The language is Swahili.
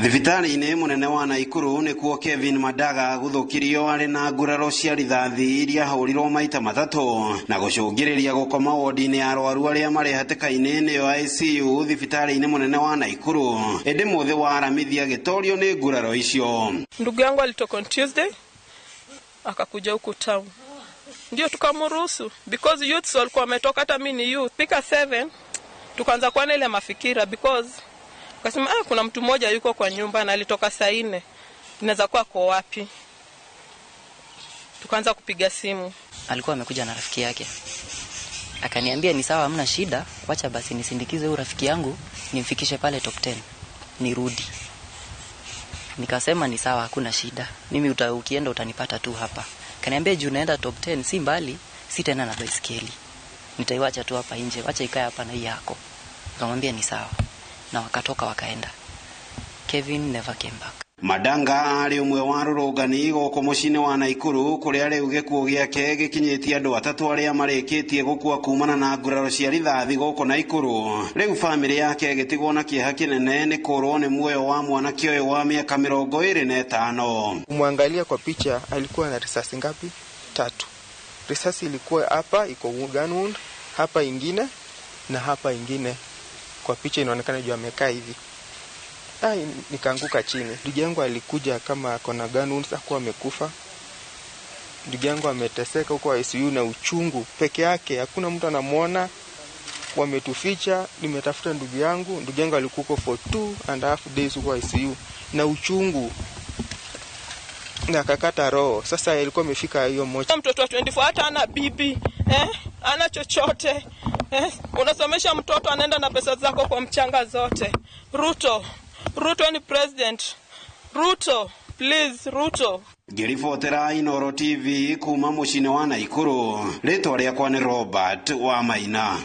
Thibitari-inĩ munene wa Naikuru nĩkuo Kevin Madaga gũthũkirio arĩ na nguraro cia rithathi iria hũrirwo maita matatũ na gũcũngĩrĩria gũkoma wodi-inĩ ya arwaru arĩa marĩ hatĩka-inĩ nĩyo ICU thibitari-inĩ munene wa Naikuru. Ĩndĩ mũthĩ wa aramithia gĩtorio nĩ nguraro icio. Ndugu yangu alitoka on Tuesday akakuja huku town, ndio tukamruhusu because youths walikuwa wametoka, hata mimi ni youth. Pika 7 tukaanza kuwa na ile mafikira because kasema kuna mtu mmoja yuko kwa nyumba na alitoka saa 4, inaweza kuwa kwa wapi. Tukaanza kupiga simu. Alikuwa amekuja na rafiki yake, akaniambia ni sawa, hamna shida, wacha basi nisindikize huyo rafiki yangu nimfikishe pale top 10 nirudi. Nikasema ni sawa, hakuna shida, mimi ukienda utanipata tu hapa. Kaniambia juu naenda top 10 si mbali, si tena na baiskeli, nitaiwacha tu hapa nje, wacha ikae hapa na yako. Nikamwambia ni sawa, na wakatoka wakaenda. Kevin never came back. Madanga ari umwe wa rũrũngani gũkũ mũciĩ-inĩ wa Naikuru kũrĩa rĩu gĩkuũ gĩake gĩkinyĩtie andũ atatũ arĩa marĩkĩtie gũkua kumana na nguraro cia rithathi gũkũ Naikuru. Rĩu famĩlĩ yake ĩgĩtigwo na kĩeha kĩnene nĩ kũrwo nĩ muoyo wa mwanake ũyũ wa mĩaka 25. Kumwangalia kwa picha alikuwa na risasi ngapi? 3. Risasi ilikuwa hapa iko gun wound, hapa ingine na hapa ingine. Kwa picha inaonekana juu amekaa hivi. Nikaanguka chini. Ndugu yangu alikuja kama akona gun wounds, hakuwa amekufa. Ndugu yangu ameteseka huko ICU na uchungu peke yake, hakuna mtu anamuona. Wametuficha, nimetafuta ndugu yangu. Ndugu yangu alikuwa huko for 2.5 days huko ICU na uchungu. Na kakata roho. Sasa alikuwa amefika hiyo moja. Mtoto wa 24 hata ana bibi, ana chochote. Unasomesha mtoto anaenda na pesa zako kwa mchanga zote. Ruto ni president. Ruto, please, Ruto. Ngĩribotera Inooro TV kuma mũciĩ-inĩ wa Naikuru. Rĩtwa rĩakwa nĩ Robert Wamaina.